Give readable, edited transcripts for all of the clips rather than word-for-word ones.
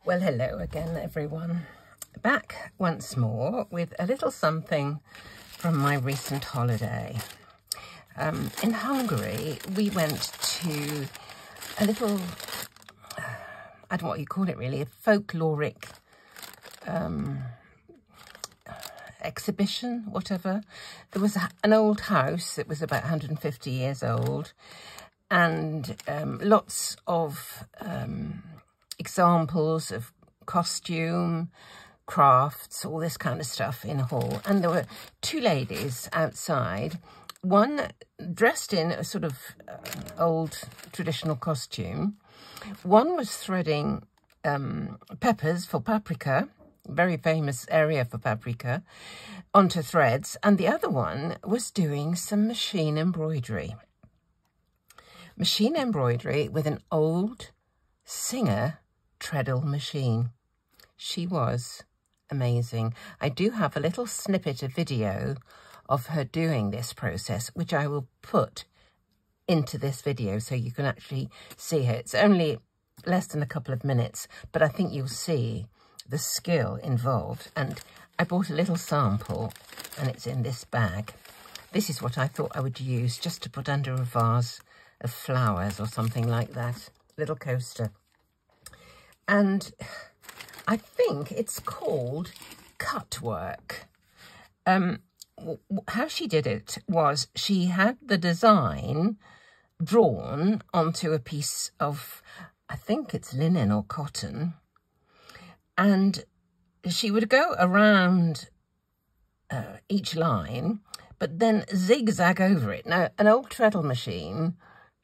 Well, hello again, everyone. Back once more with a little something from my recent holiday. In Hungary, we went to a little, I don't know what you call it really, a folkloric exhibition, whatever. There was an old house that was about 150 years old, and lots of examples of costume, crafts, all this kind of stuff in a hall. And there were two ladies outside, one dressed in a sort of old traditional costume. One was threading peppers for paprika, very famous area for paprika, onto threads, and the other one was doing some machine embroidery. Machine embroidery with an old Singer treadle machine. She was amazing. I do have a little snippet of video of her doing this process, which I will put into this video so you can actually see her. It's only less than a couple of minutes, but I think you'll see the skill involved. And I bought a little sample, and it's in this bag. This is what I thought I would use just to put under a vase of flowers or something like that. Little coaster. And I think it's called cut work. How she did it was she had the design drawn onto a piece of, I think it's linen or cotton, and she would go around each line, but then zigzag over it. Now, an old treadle machine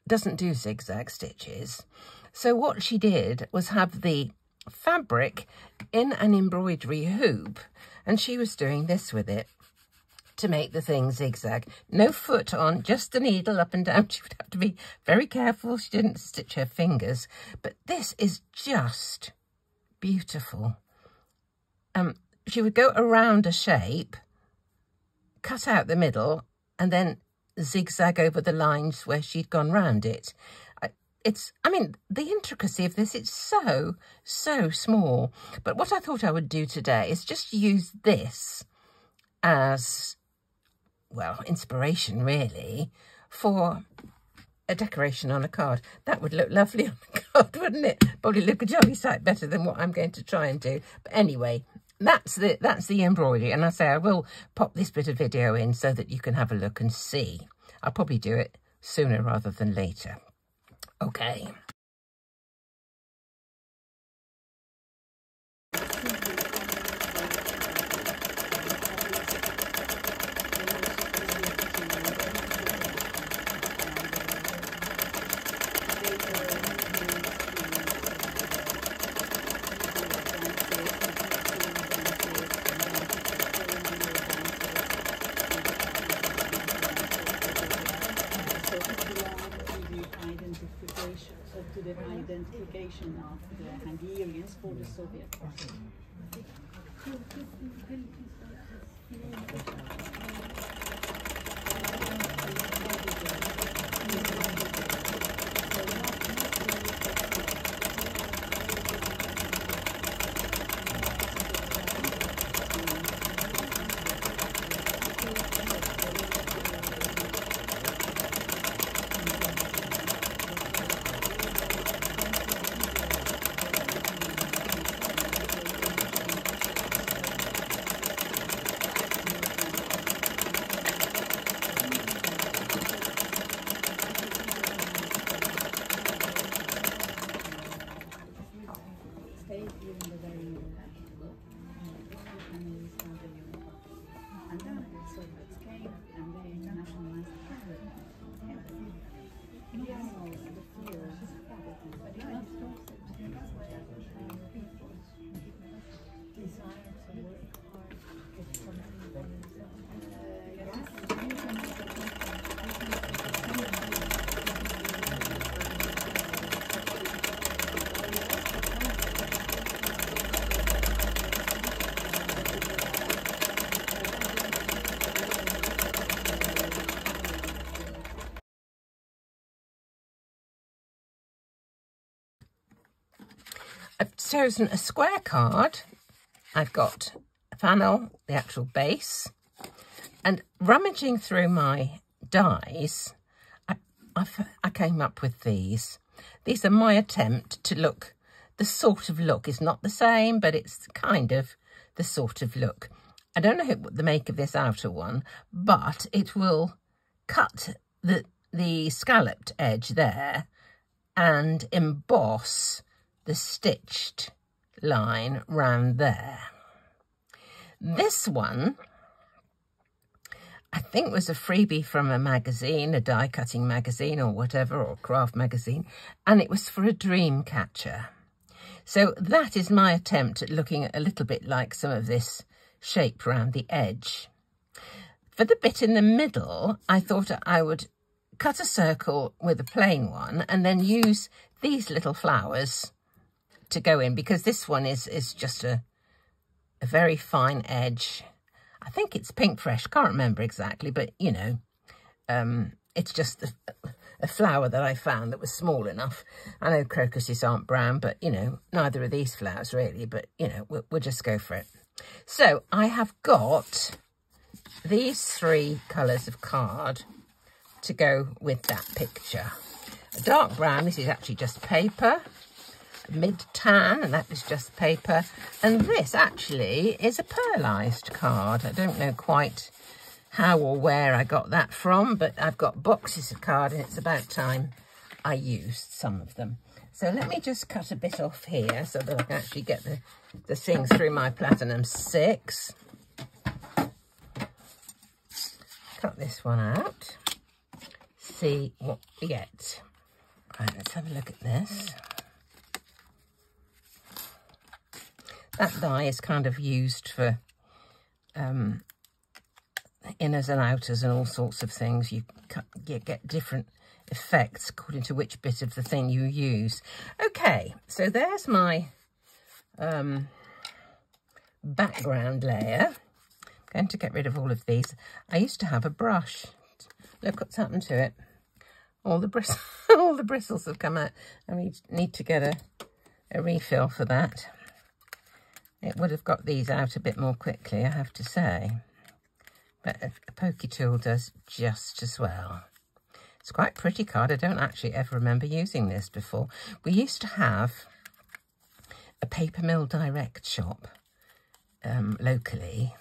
doesn't do zigzag stitches. So what she did was have the fabric in an embroidery hoop, and she was doing this with it to make the thing zigzag. No foot on, just the needle up and down. She would have to be very careful she didn't stitch her fingers. But this is just beautiful. She would go around a shape, cut out the middle, and then zigzag over the lines where she'd gone round it. I mean, the intricacy of this, it's so small. But what I thought I would do today is just use this as, well, inspiration, really, for a decoration on a card. That would look lovely on the card, wouldn't it? Probably look a jolly sight better than what I'm going to try and do. But anyway, that's the embroidery. And I say I will pop this bit of video in so that you can have a look and see. I'll probably do it sooner rather than later. Okay. To the identification of the Hungarians for the Soviet Party. I've chosen a square card. I've got a panel, the actual base, and rummaging through my dies, I came up with these. These are my attempt to look, the sort of look is not the same, but it's kind of the sort of look. I don't know what the make of this outer one, but it will cut the scalloped edge there and emboss the stitched line round there. This one, I think, was a freebie from a magazine, a die cutting magazine or whatever, or craft magazine, and it was for a dream catcher. So that is my attempt at looking a little bit like some of this shape round the edge. For the bit in the middle, I thought I would cut a circle with a plain one and then use these little flowers to go in, because this one is just a very fine edge. I think it's pink fresh, can't remember exactly, but you know, it's just a flower that I found that was small enough. I know crocuses aren't brown, but you know, neither are these flowers really, but you know, we'll just go for it. So I have got these 3 colours of card to go with that picture. A dark brown, this is actually just paper. Mid tan, and that is just paper. And this actually is a pearlised card. I don't know quite how or where I got that from, but I've got boxes of card and it's about time I used some of them. So let me just cut a bit off here so that I can actually get the thing through my Platinum 6. Cut this one out. See what we get. Right, let's have a look at this. That die is kind of used for inners and outers and all sorts of things. You get different effects according to which bit of the thing you use. Okay, so there's my background layer. I'm going to get rid of all of these. I used to have a brush. Look what's happened to it. All the bristles have come out. I need to get a refill for that. It would have got these out a bit more quickly, I have to say. But a pokey tool does just as well. It's quite a pretty card. I don't actually ever remember using this before. We used to have a Paper Mill Direct shop locally.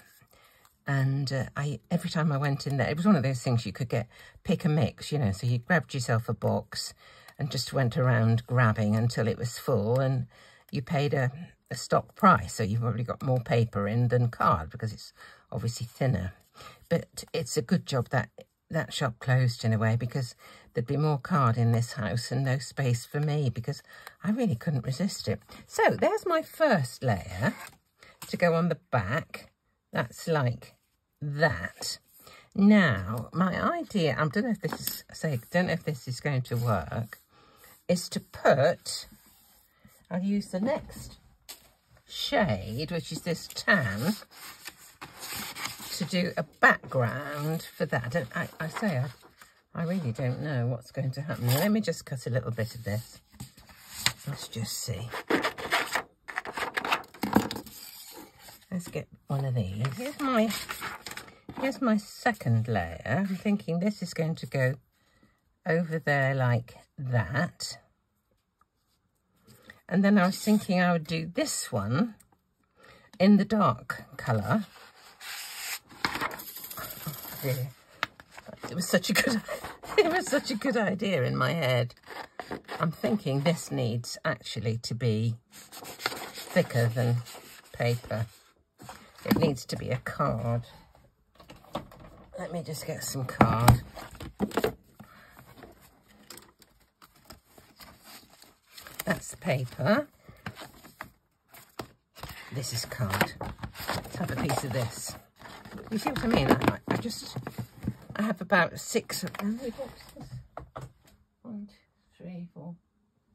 And every time I went in there, it was one of those things you could pick a mix, you know. So you grabbed yourself a box and just went around grabbing until it was full, and you paid a stock price. So you've probably got more paper in than card because it's obviously thinner. But it's a good job that that shop closed in a way, because there'd be more card in this house and no space for me, because I really couldn't resist it. So there's my first layer to go on the back. That's like that. Now, my idea, I don't know if this is going to work, is to put, I'll use the next shade, which is this tan, to do a background for that. I really don't know what's going to happen. Let me just cut a little bit of this. Let's just see. Let's get one of these. Here's my second layer. I'm thinking this is going to go over there like that. And then I was thinking I would do this one in the dark colour. Oh, dear. It was such a good idea in my head. I'm thinking this needs actually to be thicker than paper. It needs to be a card. Let me just get some card. That's the paper. This is card. Let's have a piece of this. You see what I mean? I have about 6, how many boxes? 1, 2, 3, 4,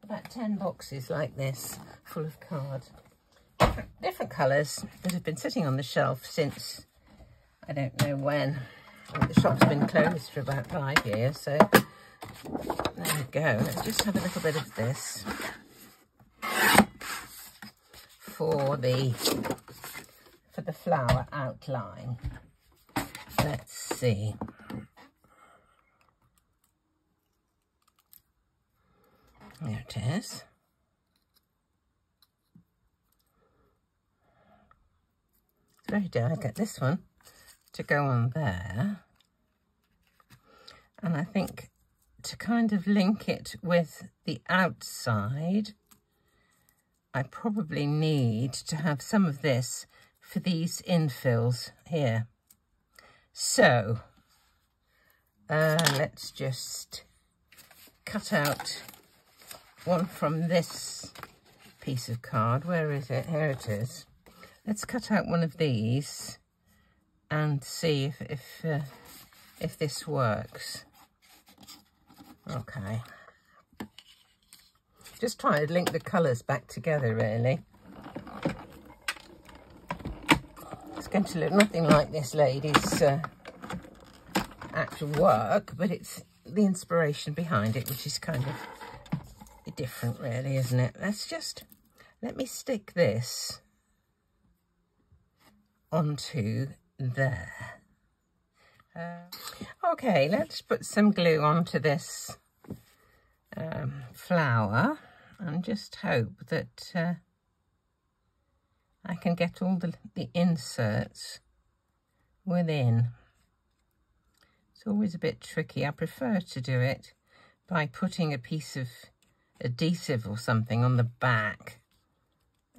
about 10 boxes like this, full of card. Different colours that have been sitting on the shelf since, I don't know when. The shop's been closed for about 5 years, so there we go. Let's just have a little bit of this. for the flower outline. Let's see. There it is. It's very delicate, this one, to go on there. And I think to kind of link it with the outside, I probably need to have some of this for these infills here. So let's just cut out one from this piece of card. Where is it? Here it is. Let's cut out one of these and see if this works. Okay. Just trying to link the colours back together, really. It's going to look nothing like this lady's actual work, but it's the inspiration behind it, which is kind of different, really, isn't it? Let me stick this onto there. Okay, let's put some glue onto this flower and just hope that I can get all the inserts within. It's always a bit tricky. I prefer to do it by putting a piece of adhesive or something on the back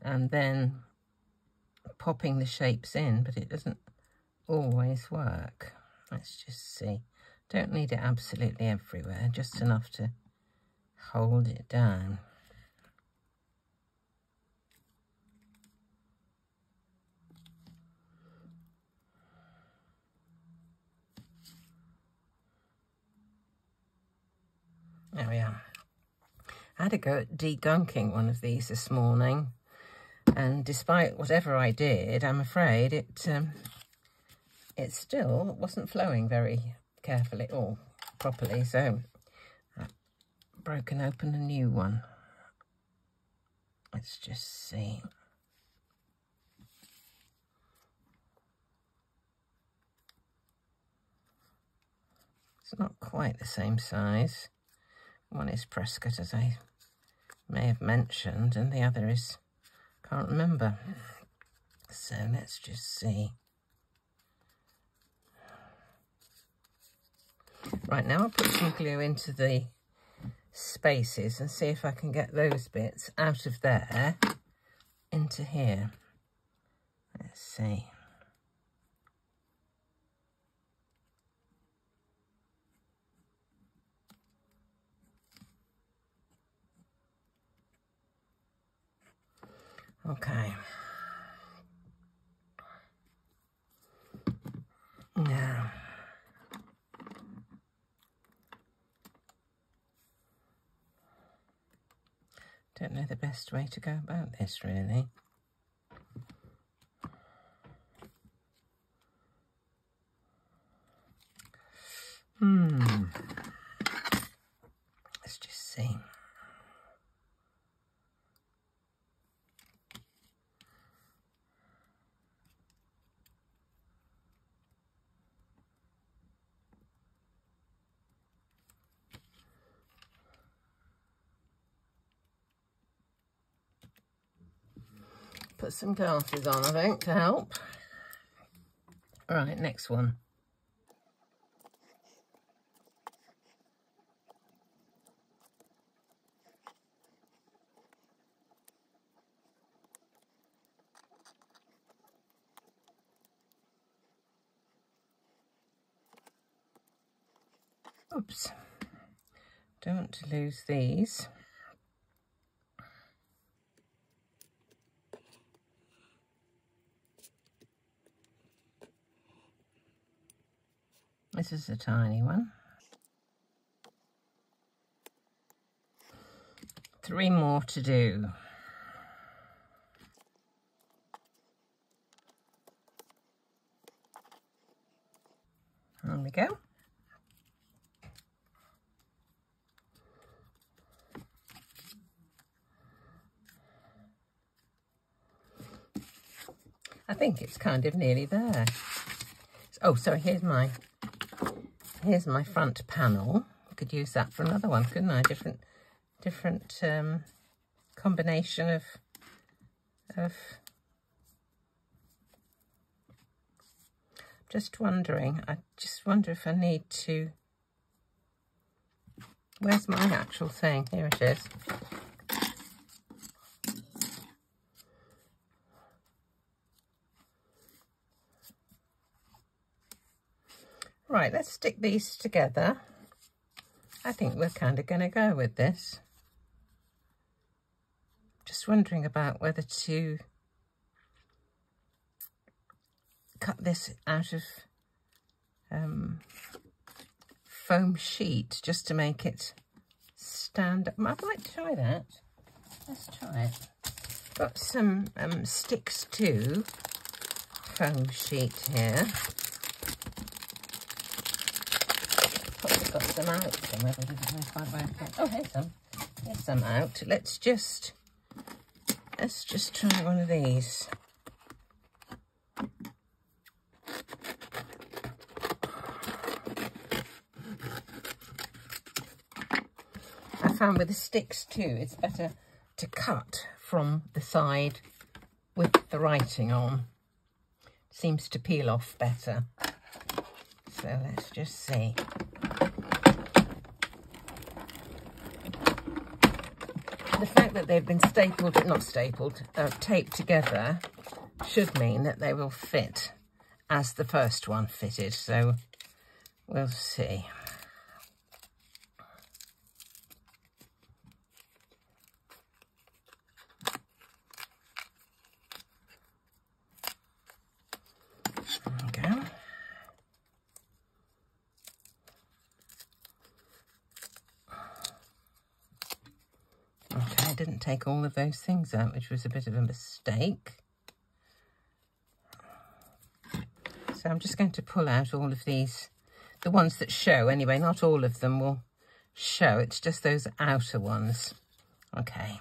and then popping the shapes in, but it doesn't always work. Let's just see. Don't need it absolutely everywhere, just enough to hold it down. There we are. I had a go at degunking one of these this morning, and despite whatever I did, I'm afraid it still wasn't flowing very carefully or properly, so I've broken open a new one. Let's just see. It's not quite the same size. One is Presscut, as I may have mentioned, and the other is, can't remember. So let's just see. Right, now I'll put some glue into the spaces and see if I can get those bits out of there into here. Let's see. Okay. Now, don't know the best way to go about this, really. Let's just see. Put some glasses on, I think, to help. Right, next one. Oops. Don't lose these. This is a tiny one. 3 more to do. There we go. I think it's kind of nearly there. Oh, sorry, here's my front panel. I could use that for another one, couldn't I? Different combination of just wondering, I just wonder if I need to, where's my actual thing? Here it is. Right, let's stick these together. I think we're kind of going to go with this. Just wondering about whether to cut this out of foam sheet just to make it stand up. I might try that. Let's try it. Got some sticks to foam sheet here. Probably got some out somewhere, but I don't know quite where I put. Oh, here's some. Here's some out. Let's just try one of these. I found with the sticks too, it's better to cut from the side with the writing on. Seems to peel off better. So let's just see. The fact that they've been taped together should mean that they will fit as the first one fitted. So we'll see. There we go. Okay, I didn't take all of those things out, which was a bit of a mistake. So I'm just going to pull out all of these, the ones that show anyway. Not all of them will show, it's just those outer ones. Okay.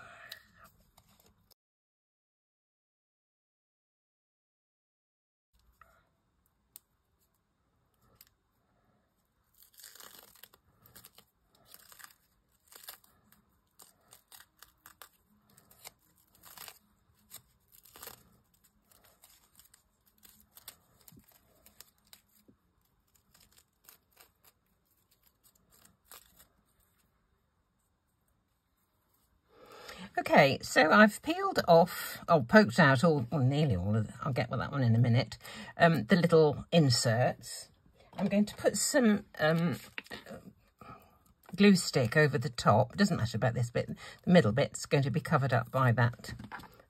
Okay, so I've peeled off, poked out all, well, nearly all of, I'll get with that one in a minute, the little inserts. I'm going to put some glue stick over the top. It doesn't matter about this bit. The middle bit's going to be covered up by that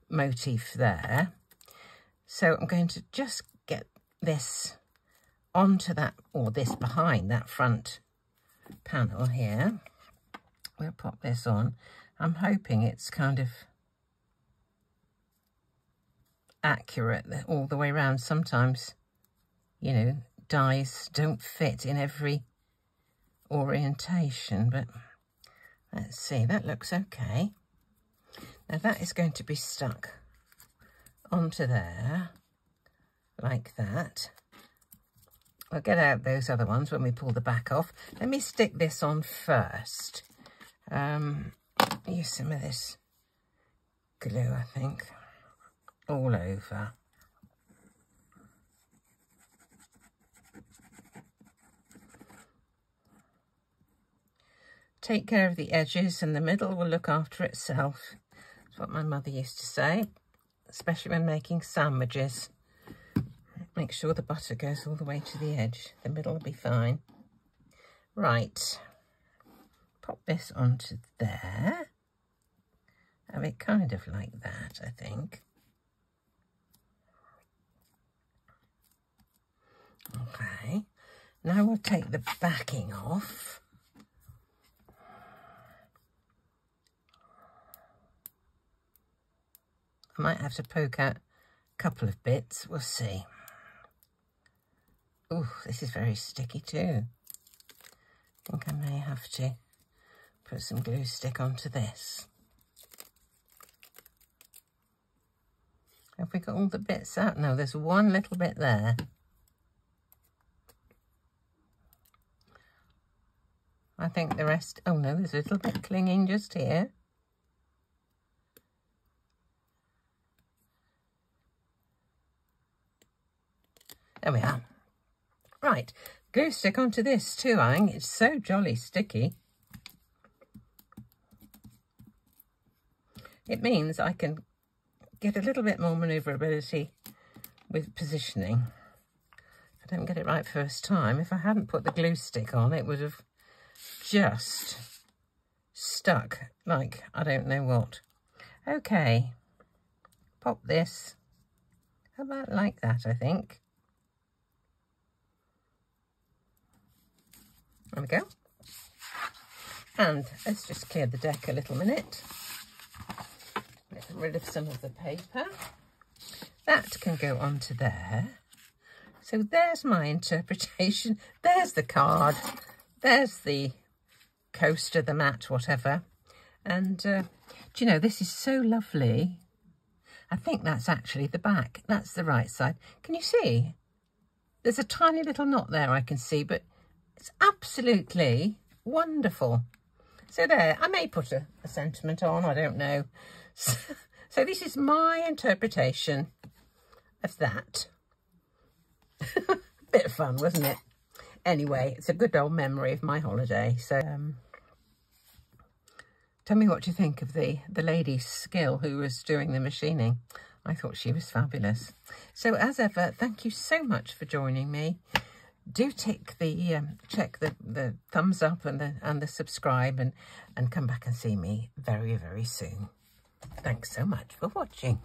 motif there. So I'm going to just get this onto that, or this behind that front panel here. We'll pop this on. I'm hoping it's kind of accurate all the way around. Sometimes, you know, dies don't fit in every orientation, but let's see, that looks okay. Now that is going to be stuck onto there, like that. I'll get out those other ones when we pull the back off. Let me stick this on first. Use some of this glue, I think, all over. Take care of the edges and the middle will look after itself. That's what my mother used to say, especially when making sandwiches. Make sure the butter goes all the way to the edge. The middle will be fine. Right. Pop this onto there. Have it kind of like that, I think. Okay. Now we'll take the backing off. I might have to poke out a couple of bits. We'll see. Oh, this is very sticky too. I think I may have to put some glue stick onto this. If we got all the bits out? No, there's one little bit there. I think the rest... Oh, no, there's a little bit clinging just here. There we are. Right, glue stick onto this too, I think. It's so jolly sticky. It means I can get a little bit more manoeuvrability with positioning. If I don't get it right first time, if I hadn't put the glue stick on, it would have just stuck like I don't know what. Okay, pop this about like that, I think. There we go. And let's just clear the deck a little minute. Get rid of some of the paper. That can go onto there. So there's my interpretation. There's the card. There's the coaster, the mat, whatever. And do you know, this is so lovely. I think that's actually the back. That's the right side. Can you see? There's a tiny little knot there I can see, but it's absolutely wonderful. So there, I may put a sentiment on, I don't know. So this is my interpretation of that. Bit of fun, wasn't it? Anyway, it's a good old memory of my holiday. So tell me what you think of the lady's skill who was doing the machining. I thought she was fabulous. So as ever, thank you so much for joining me. Do tick the check the thumbs up and the subscribe and come back and see me very, very soon. Thanks so much for watching.